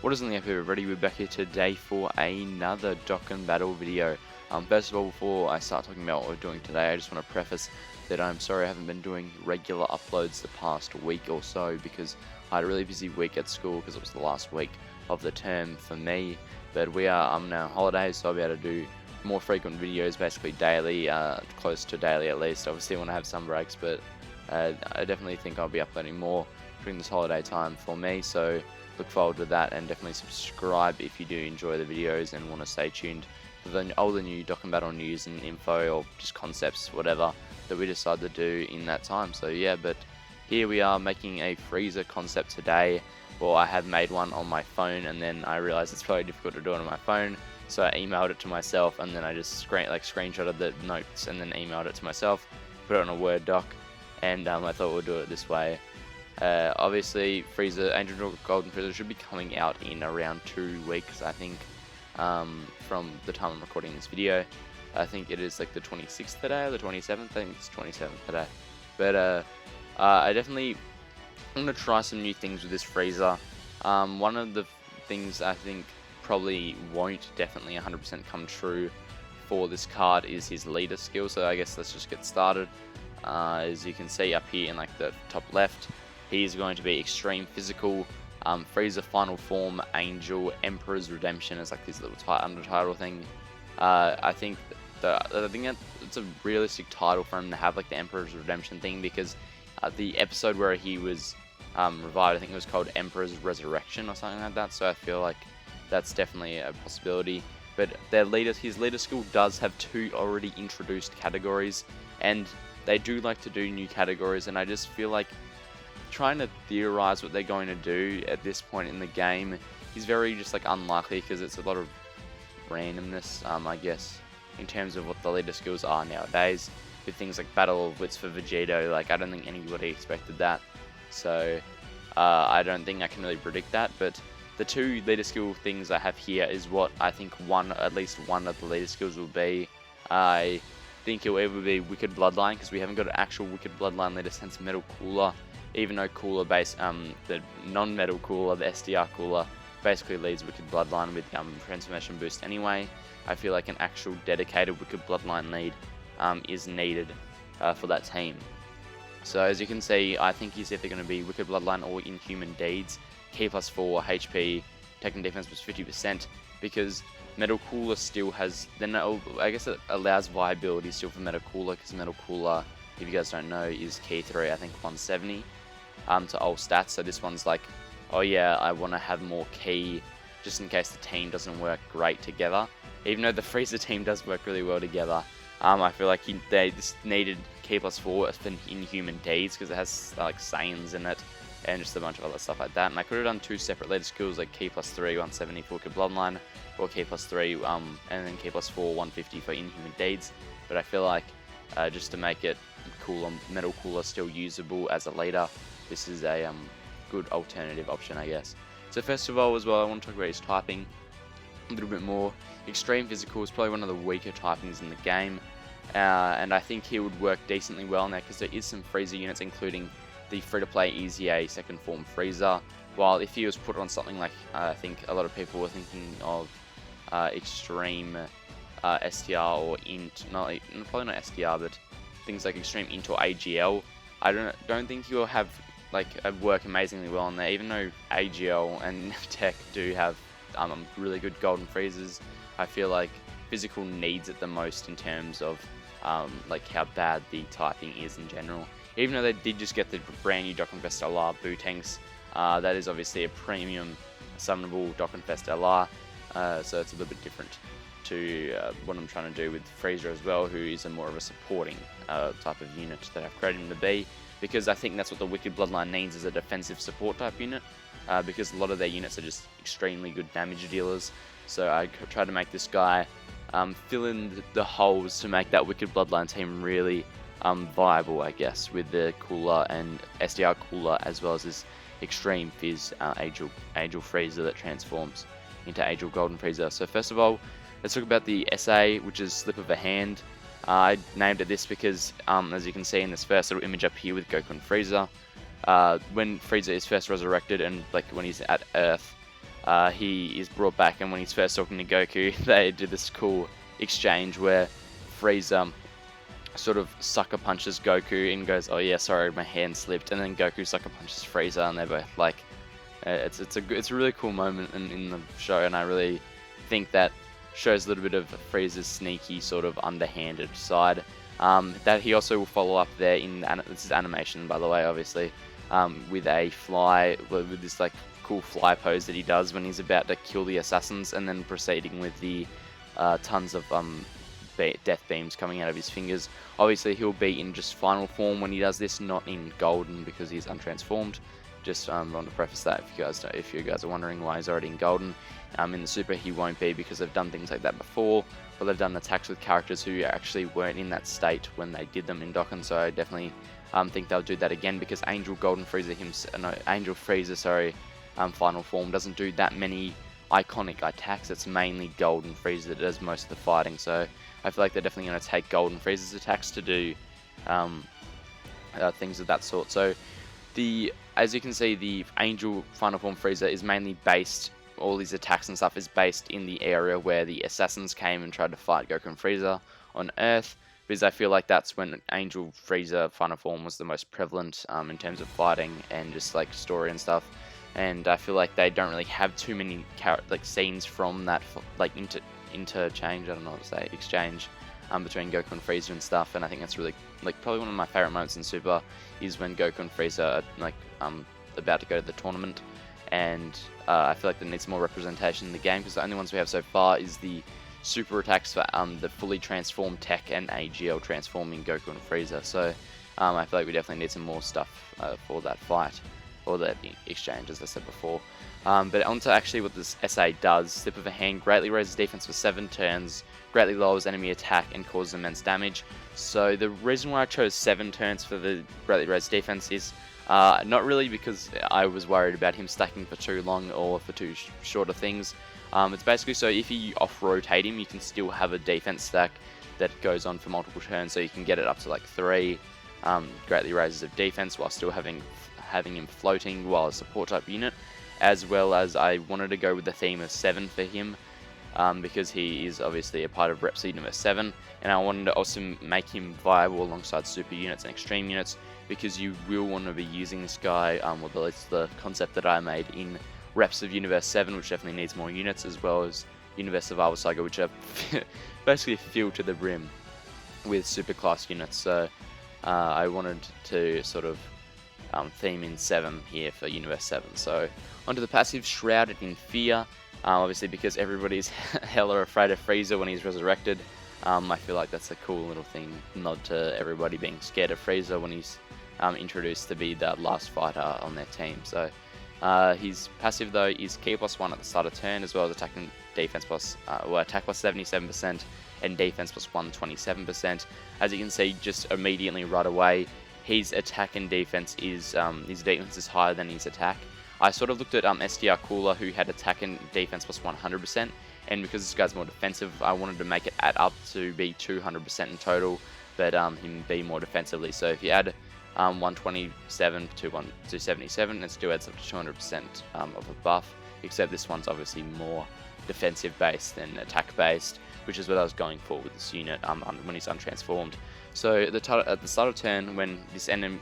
What is on the episode, everybody? We're back here today for another Dokkan battle video. First of all, before I start talking about what we're doing today, I just want to preface that I'm sorry I haven't been doing regular uploads the past week or so because I had a really busy week at school because it was the last week of the term for me. But I'm now on holidays, so I'll be able to do more frequent videos, basically daily, close to daily at least. Obviously I want to have some breaks, but I definitely think I'll be uploading more during this holiday time for me, so look forward to that, and definitely subscribe if you do enjoy the videos and want to stay tuned for all the new Dokkan Battle news and info, or just concepts, whatever, that we decide to do in that time. So yeah, but here we are making a Frieza concept today. Well, I have made one on my phone, and then I realized it's probably difficult to do it on my phone, so I emailed it to myself, and then I just screenshotted the notes and then emailed it to myself, put it on a Word doc, and I thought we'll do it this way. Obviously, Frieza, Angel Golden Frieza should be coming out in around 2 weeks, I think, from the time I'm recording this video. I think it is like the 26th today, or the 27th, I think it's 27th today. But I definitely want to try some new things with this Frieza. One of the things I think probably won't definitely 100% come true for this card is his leader skill, so I guess let's just get started. As you can see up here in like the top left, he is going to be extreme physical, Frieza final form, Angel, Emperor's Redemption is like this little undertitle thing. I think that it's a realistic title for him to have, like the Emperor's Redemption thing, because the episode where he was revived, I think it was called Emperor's Resurrection or something like that, so I feel like that's definitely a possibility. But his leader skill does have 2 already introduced categories, and they do like to do new categories, and I just feel like trying to theorize what they're going to do at this point in the game is very just like unlikely, because it's a lot of randomness, I guess, in terms of what the leader skills are nowadays, with things like Battle of Wits for Vegito. Like, I don't think anybody expected that, so I don't think I can really predict that. But the 2 leader skill things I have here is what I think at least one of the leader skills will be. I think it will either be Wicked Bloodline, because we haven't got an actual Wicked Bloodline leader since Metal Cooler, even though Cooler the non-Metal Cooler, the SDR Cooler, basically leads Wicked Bloodline with transformation boost anyway. I feel like an actual dedicated Wicked Bloodline lead is needed for that team. So as you can see, I think he's either going to be Wicked Bloodline or Inhuman Deeds, Ki +4, HP, Tech and Defense plus 50%, because Metal Cooler still has, I guess it allows viability still for Metal Cooler, because Metal Cooler, if you guys don't know, is Ki 3, I think 170 to all stats. So this one's like, oh yeah, I want to have more Ki just in case the team doesn't work great together. Even though the Frieza team does work really well together, I feel like they just needed Ki +4 for Inhuman Deeds, because it has like Saiyans in it and just a bunch of other stuff like that. And I could have done 2 separate leader skills, like Ki +3 170 for Wicked Bloodline, or Ki +3 and then Ki +4 150 for Inhuman Deeds. But I feel like just to make it cool, Metal Cooler still usable as a leader, this is a good alternative option, I guess. So first of all, as well, I want to talk about his typing a little bit more. Extreme Physical is probably one of the weaker typings in the game, and I think he would work decently well now, because there is some Frieza units, including the free-to-play Easy A second form Frieza, while if he was put on something like, I think a lot of people were thinking of Extreme STR or Int, probably not STR, but things like Extreme Int or AGL, I don't think he will have work amazingly well on there, even though AGL and Tech do have really good Golden Friezas. I feel like Physical needs it the most in terms of like how bad the typing is in general. Even though they did just get the brand new Dokkan Fest LR Bootanks, that is obviously a premium summonable Dokkan Fest LR, so it's a little bit different to what I'm trying to do with Frieza as well, who is more of a supporting type of unit that I've created him to be, because I think that's what the Wicked Bloodline needs, is a defensive support type unit, because a lot of their units are just extremely good damage dealers. So I try to make this guy fill in the holes to make that Wicked Bloodline team really viable, I guess, with the Cooler and SDR Cooler, as well as this Extreme Fizz Angel Frieza that transforms into Angel Golden Frieza. So first of all, let's talk about the SA, which is Slip of a Hand. I named it this because, as you can see in this first little image up here with Goku and Frieza, when Frieza is first resurrected and like when he's at Earth, he is brought back, and when he's first talking to Goku, they do this cool exchange where Frieza sort of sucker punches Goku and goes, "Oh yeah, sorry, my hand slipped," and then Goku sucker punches Frieza, and they're both like, it's a really cool moment in the show, and I really think that shows a little bit of Frieza's sneaky sort of underhanded side. That he also will follow up there in this is animation, by the way, obviously, with a fly, with this like cool fly pose that he does when he's about to kill the assassins, and then proceeding with the tons of death beams coming out of his fingers. Obviously, he'll be in just final form when he does this, not in golden because he's untransformed. Just want to preface that if you guys are wondering why he's already in golden. In the Super, he won't be because they've done things like that before, but they've done attacks with characters who actually weren't in that state when they did them in Dokkan. So I definitely think they'll do that again, because Angel Frieza, final form doesn't do that many iconic attacks. It's mainly Golden Frieza that does most of the fighting. So I feel like they're definitely going to take Golden Frieza's attacks to do things of that sort. So as you can see, the Angel Final Form Frieza is mainly based, all these attacks and stuff is based in the area where the assassins came and tried to fight Goku and Frieza on Earth, because I feel like that's when Angel Frieza Final Form was the most prevalent in terms of fighting and just like story and stuff. And I feel like they don't really have too many scenes from that interchange, I don't know what to say, exchange between Goku and Frieza and stuff. And I think that's really probably one of my favorite moments in Super is when Goku and Frieza are about to go to the tournament, and I feel like there needs more representation in the game, because the only ones we have so far is the super attacks for the fully transformed Tech and AGL transforming Goku and Frieza. So I feel like we definitely need some more stuff for that fight, or that exchange, as I said before. But onto actually what this SA does. Slip of a Hand greatly raises defense for 7 turns, greatly lowers enemy attack, and causes immense damage. So the reason why I chose 7 turns for the greatly raised defense is not really because I was worried about him stacking for too long or for too shorter things. It's basically so if you off-rotate him, you can still have a defense stack that goes on for multiple turns, so you can get it up to like 3 greatly raises of defense while still having him floating while a support type unit, as well as I wanted to go with the theme of 7 for him, because he is obviously a part of Rep Universe 7, and I wanted to also make him viable alongside super units and extreme units, because you will want to be using this guy, well, that's the concept that I made in Reps of Universe 7, which definitely needs more units, as well as Universe Survival Saga, which are basically filled to the brim with super class units. So I wanted to sort of theme in 7 here for Universe 7. So onto the passive, Shrouded in Fear. Obviously, because everybody's hella afraid of Frieza when he's resurrected. I feel like that's a cool little thing, nod to everybody being scared of Frieza when he's introduced to be the last fighter on their team. So his passive though is Ki +1 at the start of turn, as well as attack and defense attack plus 77% and defense plus 127%. As you can see, just immediately right away, his attack and defense is his defense is higher than his attack. I sort of looked at SDR Cooler, who had attack and defense plus 100%, and because this guy's more defensive, I wanted to make it add up to be 200% in total, but him be more defensively. So if you add 127 to 277, it still adds up to 200% of a buff, except this one's obviously more defensive based than attack based, which is what I was going for with this unit when he's untransformed. So at the start of turn, when this enemy,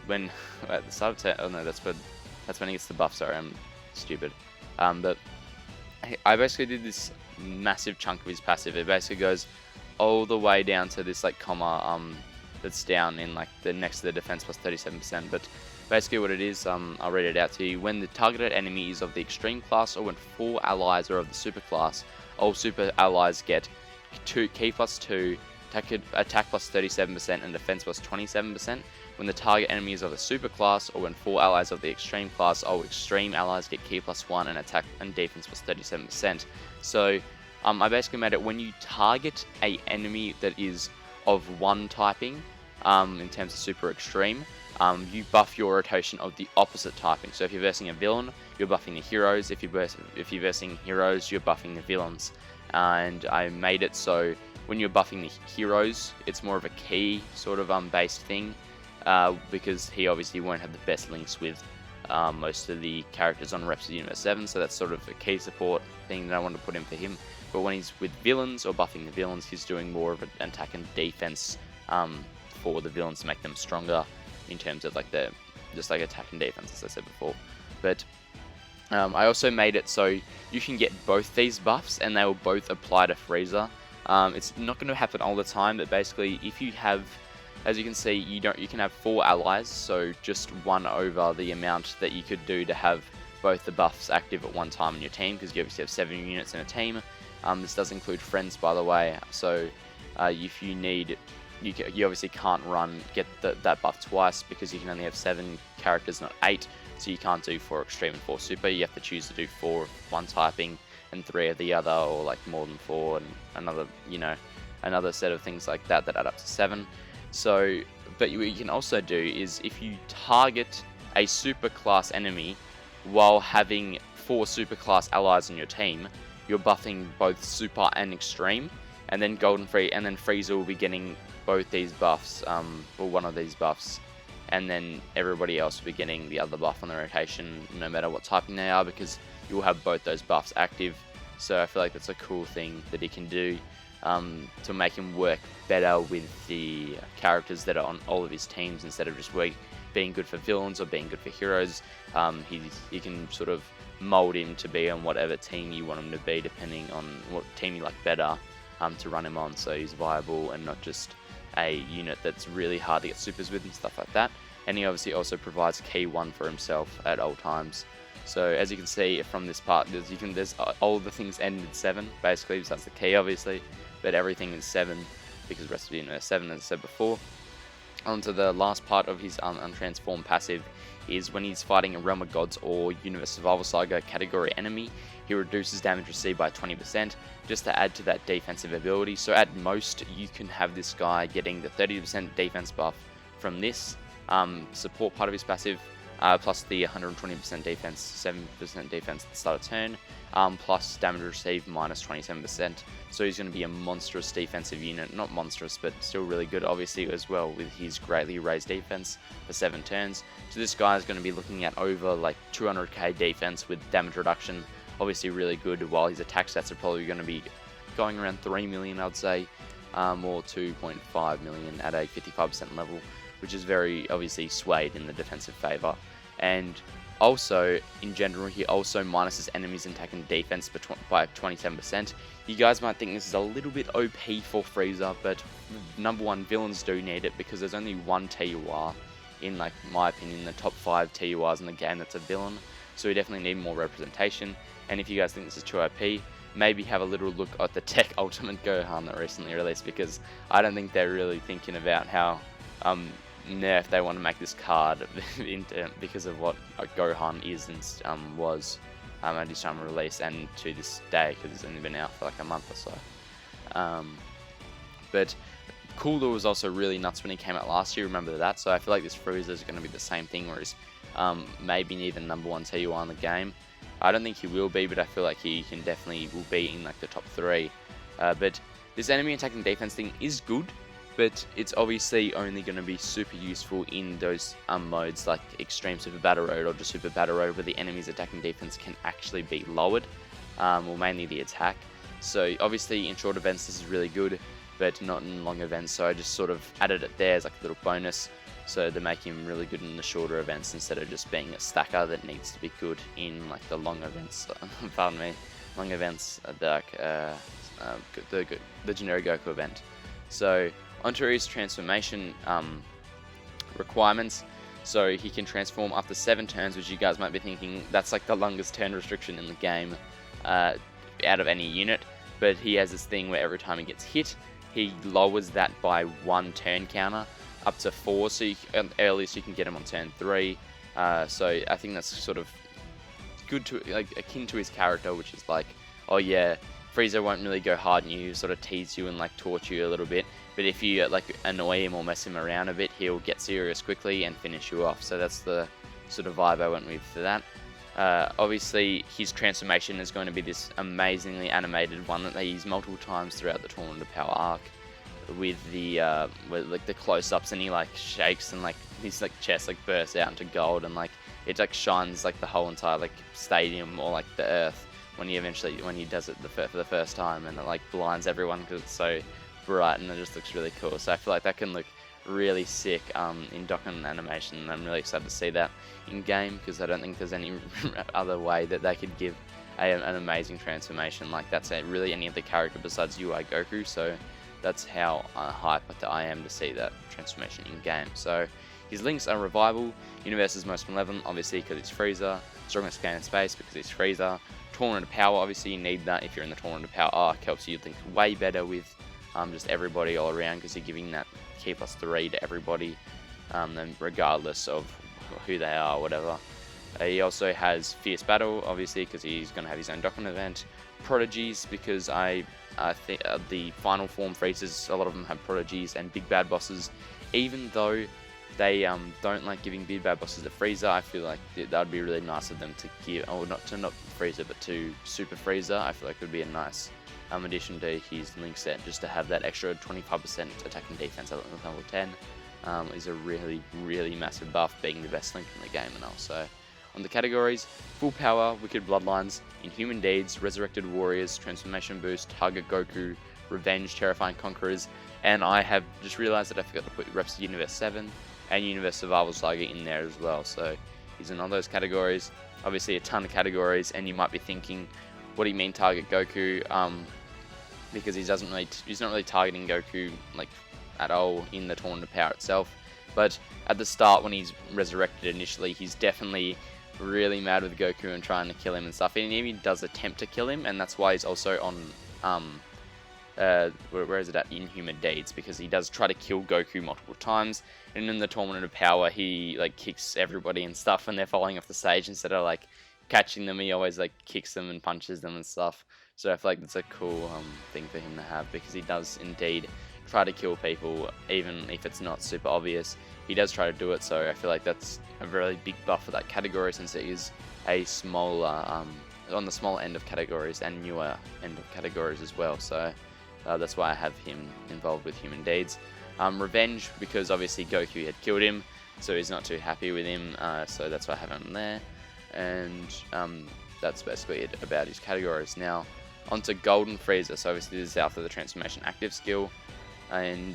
at the start of turn, oh no, that's when he gets the buff. Sorry, I'm stupid. But I basically did this massive chunk of his passive. It basically goes all the way down to this like comma that's down in like the next to the defense plus 37%. But basically what it is, I'll read it out to you. When the targeted enemy is of the extreme class, or when 4 allies are of the super class, all super allies get Ki +2, attack plus 37% and defense plus 27%. When the target enemy is of the super class, or when 4 allies of the extreme class, all extreme allies get Ki +1 and attack and defense plus 37%. So I basically made it when you target a enemy that is of one typing, in terms of super extreme, you buff your rotation of the opposite typing. So if you're versing a villain, you're buffing the heroes. If you're versing heroes, you're buffing the villains. And I made it so when you're buffing the heroes, it's more of a Ki sort of based thing, because he obviously won't have the best links with most of the characters on Reps of Universe 7, so that's sort of a key support thing that I want to put in for him. But when he's with villains or buffing the villains, he's doing more of an attack and defense for the villains to make them stronger in terms of like just like attack and defense, as I said before. But I also made it so you can get both these buffs and they will both apply to Frieza. It's not going to happen all the time, but basically if you have, as you can see, you can have 4 allies, so just 1 over the amount that you could do to have both the buffs active at one time in your team, because you obviously have 7 units in a team. This does include friends, by the way, so if you need, you obviously can't get that buff twice, because you can only have 7 characters, not 8, so you can't do 4 extreme and 4 super. You have to choose to do 4 of one typing and 3 of the other, or like more than 4 and another, another set of things like that add up to 7. So, but what you can also do is if you target a super class enemy while having 4 super class allies on your team, you're buffing both super and extreme, and then golden free, and then Frieza will be getting both these buffs, or one of these buffs, and then everybody else will be getting the other buff on the rotation, no matter what typing they are, because you'll have both those buffs active. So I feel like that's a cool thing that he can do to make him work better with the characters that are on all of his teams, instead of just being good for villains or being good for heroes. You can sort of mold him to be on whatever team you want him to be, depending on what team you like better to run him on, so he's viable and not just a unit that's really hard to get supers with and stuff like that. And he obviously also provides key 1 for himself at all times. So as you can see from this part, there's all the things end in 7 basically, besides the key obviously, but everything is 7 because Rest of the Universe 7, as I said before. On to the last part of his untransformed passive is when he's fighting a Realm of Gods or Universe Survival Saga category enemy, he reduces damage received by 20% just to add to that defensive ability. So at most you can have this guy getting the 30% defense buff from this support part of his passive, plus the 120% defense, 7% defense at the start of turn, plus damage received minus 27%. So he's going to be a monstrous defensive unit, not monstrous, but still really good, obviously, as well, with his greatly raised defense for 7 turns. So this guy is going to be looking at over like 200k defense with damage reduction, obviously really good, while his attack stats are probably going to be going around 3 million, I'd say, or 2.5 million at a 55% level, which is very obviously swayed in the defensive favor. And also, in general, he also minuses enemies in attack and defense by 27%. You guys might think this is a little bit OP for Frieza, but number 1, villains do need it, because there's only 1 TUR in, like, my opinion, the top 5 TURs in the game that's a villain. So we definitely need more representation. And if you guys think this is too OP, maybe have a little look at the Tech Ultimate Gohan that recently released, because I don't think they're really thinking about how nerf they want to make this card because of what Gohan is and was at his time of release and to this day, because it's only been out for like a month or so. But Cooler was also really nuts when he came out last year, remember that? So I feel like this Frieza is going to be the same thing, where he's maybe even number 1 TUR in the game. I don't think he will be, but I feel like he will be in like the top 3. But this enemy attacking defense thing is good, but it's obviously only going to be super useful in those modes like Extreme Super Battle Road or just Super Battle Road, where the enemy's attacking defense can actually be lowered, or mainly the attack. So obviously in short events this is really good, but not in long events, so I just sort of added it there as like a little bonus, so to make him really good in the shorter events instead of just being a stacker that needs to be good in like the long events. Pardon me, long events, the generic Goku event. So onto his transformation requirements. So he can transform after 7 turns, which you guys might be thinking that's like the longest turn restriction in the game out of any unit. But he has this thing where every time he gets hit, he lowers that by 1 turn counter up to 4. So earliest you can get him on turn 3. So I think that's sort of good to, like, akin to his character, which is like, oh yeah, Frieza won't really go hard on you, sort of tease you and like torture you a little bit, but if you like annoy him or mess him around a bit, he'll get serious quickly and finish you off. So that's the sort of vibe I went with for that. Obviously his transformation is going to be this amazingly animated one that they use multiple times throughout the Tournament of Power arc, with the like the close-ups, and he like shakes and like his like chest like bursts out into gold, and like it like shines like the whole entire like stadium or like the earth when he does it for the first time, and it like blinds everyone because it's so bright, and it just looks really cool. So I feel like that can look really sick in Dokkan animation, and I'm really excited to see that in game, because I don't think there's any other way that they could give an amazing transformation like that's really any other character besides UI Goku. So that's how hyped I am to see that transformation in game. So his links are Revival, Universe's Most Malevolent, obviously because it's Frieza, Strongest Scan in Space because it's Frieza, Tournament of Power, obviously you need that if you're in the Tournament of Power arc, helps you link way better with just everybody all around, because you're giving that key +3 to everybody, regardless of who they are or whatever. He also has Fierce Battle, obviously, because he's going to have his own Dokkan event. Prodigies, because I think the final form Freezers, a lot of them have Prodigies and Big Bad Bosses. Even though they don't like giving Big Bad Bosses to Frieza, I feel like that would be really nice of them to give, or not Frieza, but to Super Frieza. I feel like it would be a nice addition to his link set, just to have that extra 25% attack and defense at level 10. Is a really, really massive buff, being the best link in the game and all. So on the categories, Full Power, Wicked Bloodlines, Inhuman Deeds, Resurrected Warriors, Transformation Boost, Target Goku, Revenge, Terrifying Conquerors, and I have just realized that I forgot to put Reps Universe 7 and Universe Survival Saga in there as well. So he's in all those categories. Obviously a ton of categories, and you might be thinking, what do you mean Target Goku? Because he's not really targeting Goku like at all in the Tournament of Power itself. But at the start, when he's resurrected initially, he's definitely really mad with Goku and trying to kill him and stuff. And he does attempt to kill him, and that's why he's also on where is it at? Inhuman Deeds, because he does try to kill Goku multiple times. And in the Tournament of Power, he like kicks everybody and stuff, and they're falling off the stage. Instead of like catching them, he always like kicks them and punches them and stuff. So I feel like that's a cool thing for him to have, because he does indeed try to kill people, even if it's not super obvious. He does try to do it, so I feel like that's a really big buff for that category, since it is a smaller, on the smaller end of categories and newer end of categories as well. So that's why I have him involved with Human Deeds. Revenge, because obviously Goku had killed him, so he's not too happy with him, so that's why I have him there. And that's basically it about his categories. Now, onto Golden Frieza. So obviously this is after the transformation active skill, and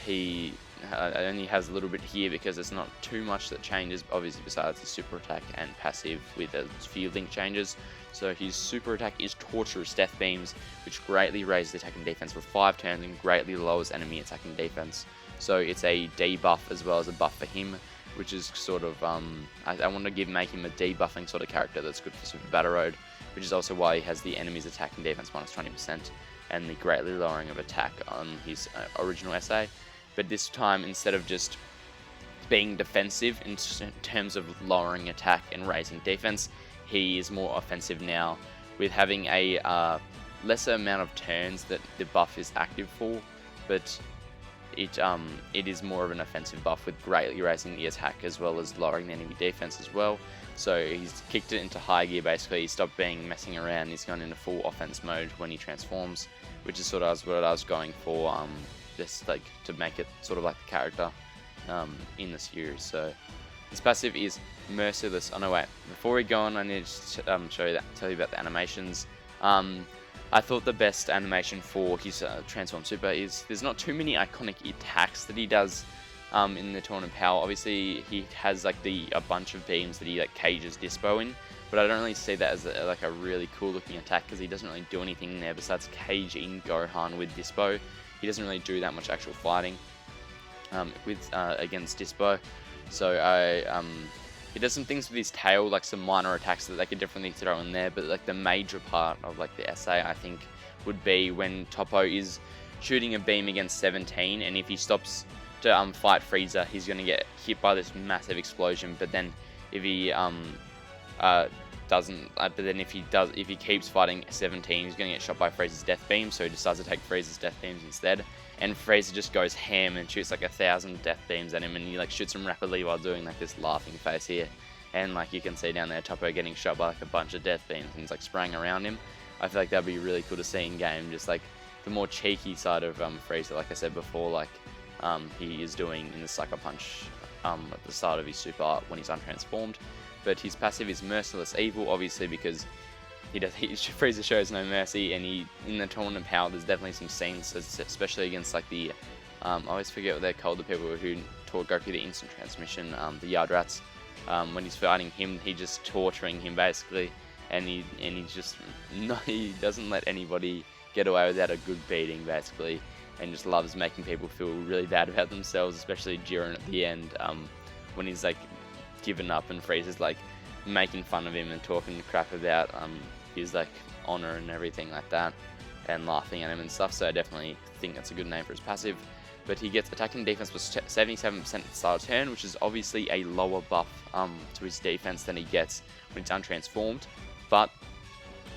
he only has a little bit here because there's not too much that changes, obviously, besides the super attack and passive with a few link changes. So his super attack is Torturous Death Beams, which greatly raises the attack and defense for 5 turns and greatly lowers enemy attack and defense. So it's a debuff as well as a buff for him, which is sort of, I want to make him a debuffing sort of character that's good for Super Battle Road, which is also why he has the enemy's attack and defense -20% and the greatly lowering of attack on his original essay. But this time, instead of just being defensive in terms of lowering attack and raising defense, he is more offensive now, with having a lesser amount of turns that the buff is active for, but it is more of an offensive buff with greatly raising the attack as well as lowering the enemy defense as well. So he's kicked it into high gear basically. He stopped messing around. He's gone into full offense mode when he transforms, which is sort of what I was going for, just like to make it sort of like the character in the series. So his passive is Merciless. Oh no, wait, before we go on, I need to tell you about the animations. I thought the best animation for his Transform Super is there's not too many iconic attacks that he does in the Tournament of Power. Obviously, he has like a bunch of beams that he like cages Dispo in, but I don't really see that as a really cool looking attack, because he doesn't really do anything there besides caging Gohan with Dispo. He doesn't really do that much actual fighting against Dispo. So he does some things with his tail, like some minor attacks that they could definitely throw in there, but like the major part of like the essay, I think, would be when Toppo is shooting a beam against 17, and if he stops to fight Frieza, he's going to get hit by this massive explosion. But then if he if he keeps fighting 17, he's going to get shot by Frieza's death beam, so he decides to take Frieza's death beams instead. And Frieza just goes ham and shoots like 1,000 death beams at him, and he like shoots him rapidly while doing like this laughing face here. And like you can see down there, Toppo getting shot by like a bunch of death beams, and he's like spraying around him. I feel like that'd be really cool to see in game, just like the more cheeky side of Frieza, like I said before, like he is doing in the Sucker Punch at the start of his super art when he's untransformed. but his passive is Merciless Evil, obviously because Frieza shows no mercy, and in the Tournament Power there's definitely some scenes, especially against like the I always forget what they're called, the people who taught Goku the instant transmission, the Yard Rats. When he's fighting him, he's just torturing him basically, and he just he doesn't let anybody get away without a good beating basically, and just loves making people feel really bad about themselves, especially Jiren at the end, when he's like given up and Frieza's like making fun of him and talking crap about his like honor and everything like that, and laughing at him and stuff. So I definitely think that's a good name for his passive. But he gets attack and defense plus 77% at the start of turn, which is obviously a lower buff to his defense than he gets when it's untransformed. But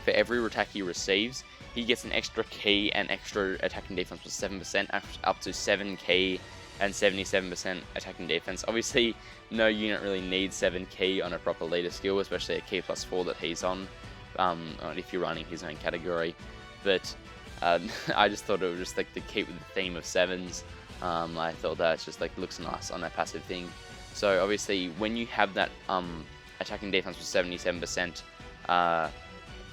for every attack he receives, he gets an extra key and extra attack and defense plus 7%, up to 7 key and 77% attack and defense. Obviously, no unit really needs 7 key on a proper leader skill, especially a key plus 4 that he's on, if you're running his own category. But I just thought it was just like to keep with the theme of 7s. I thought that just like looks nice on that passive thing. So obviously, when you have that attack and defense with 77%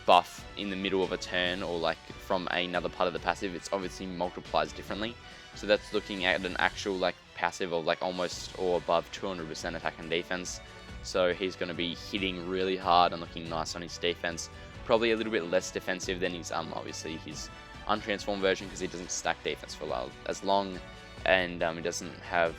buff in the middle of a turn, or like from another part of the passive, it's obviously multiplies differently. So that's looking at an actual like passive of like almost or above 200% attack and defense. So he's going to be hitting really hard and looking nice on his defense. Probably a little bit less defensive than his obviously his untransformed version, because he doesn't stack defense for as long, and he doesn't have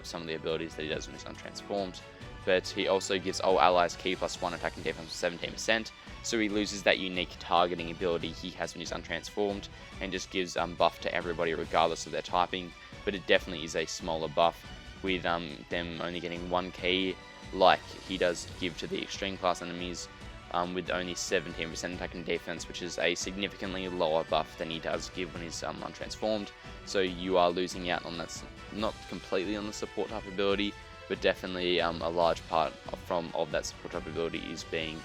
some of the abilities that he does when he's untransformed. But he also gives all allies key plus 1 attack and defense for 17%, so he loses that unique targeting ability he has when he's untransformed, and just gives buff to everybody regardless of their typing. But it definitely is a smaller buff, with them only getting 1 key, like he does give to the extreme class enemies, with only 17% attack and defense, which is a significantly lower buff than he does give when he's untransformed. So you are losing out on that, not completely on the support type ability, but definitely a large part of that support type ability is being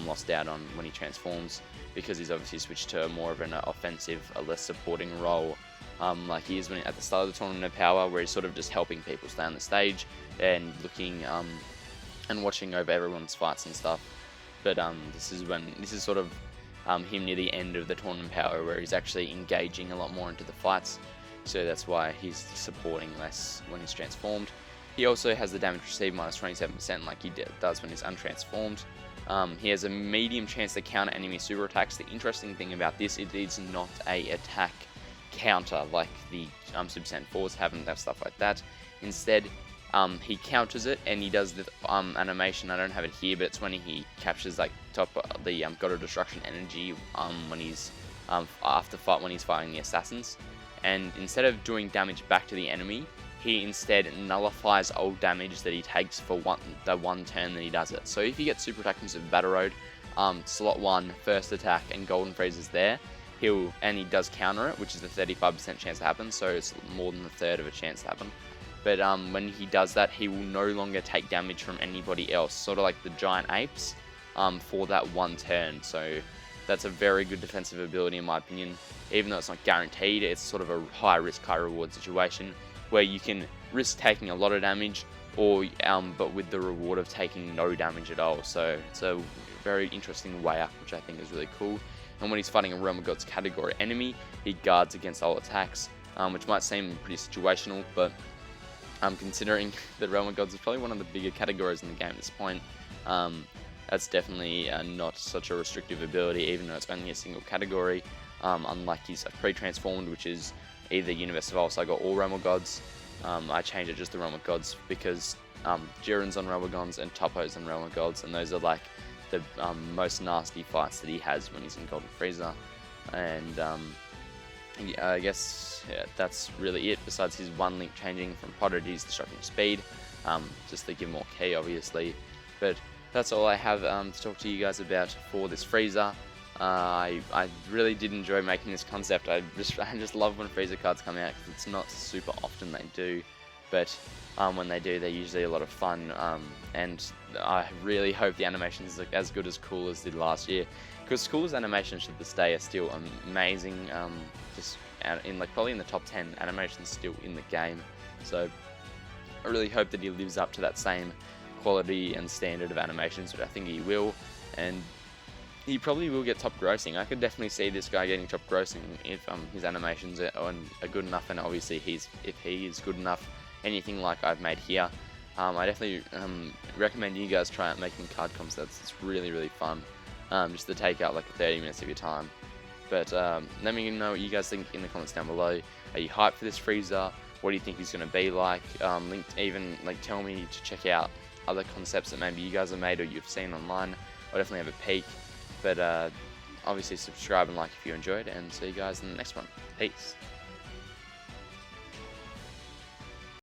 lost out on when he transforms, because he's obviously switched to more of an offensive, a less supporting role, like he is at the start of the Tournament of Power, where he's sort of just helping people stay on the stage and looking and watching over everyone's fights and stuff. But this is sort of him near the end of the Tournament Power, where he's actually engaging a lot more into the fights. So that's why he's supporting less when he's transformed. He also has the damage received minus 27%, like he does when he's untransformed. He has a medium chance to counter enemy super attacks. The interesting thing about this, it is not a attack counter like the Super Saiyan 4s have and stuff like that. Instead, he counters it, and he does the animation. I don't have it here, but it's when he captures like the God of Destruction energy when he's when he's fighting the assassins, and instead of doing damage back to the enemy, he instead nullifies all damage that he takes for the one turn that he does it. So if you get super attack into Battle Road, slot 1, first attack, and Golden Frieza's there, he does counter it, which is a 35% chance to happen, so it's more than a third of a chance to happen. But when he does that, he will no longer take damage from anybody else, sort of like the giant apes, for that one turn. So that's a very good defensive ability in my opinion. Even though it's not guaranteed, it's sort of a high risk, high reward situation where you can risk taking a lot of damage, or but with the reward of taking no damage at all. So it's a very interesting way up, which I think is really cool. And when he's fighting a Realm of Gods category enemy, he guards against all attacks, which might seem pretty situational, but considering that Realm of Gods is probably one of the bigger categories in the game at this point, that's definitely not such a restrictive ability, even though it's only a single category, unlike his pre-transformed, which is either Universe Evolved Saga or Realm of Gods. I changed it just to Realm of Gods because Jiren's on Realm of Gods and Toppo's on Realm of Gods, and those are like the most nasty fights that he has when he's in Golden Frieza. And yeah, I guess that's really it, besides his one link changing from Prodigy's Destruction Speed, just to give more key obviously. But that's all I have to talk to you guys about for this Frieza. I really did enjoy making this concept. I just love when Frieza cards come out, because it's not super often they do, but when they do, they're usually a lot of fun, and I really hope the animations look as good as Cooler's did last year, because Cooler's animations to this day are still amazing, just probably in the top 10 animations still in the game. So I really hope that he lives up to that same quality and standard of animations, which I think he will, and he probably will get top grossing. I could definitely see this guy getting top grossing if his animations are good enough, and obviously if he is good enough, anything like I've made here. I definitely recommend you guys try out making card concepts. It's really fun, just to take out like 30 minutes of your time. But let me know what you guys think in the comments down below. Are you hyped for this Frieza? What do you think he's going to be like? Even tell me to check out other concepts that maybe you guys have made or you've seen online. I'll definitely have a peek. But obviously subscribe and like if you enjoyed, and see you guys in the next one. Peace.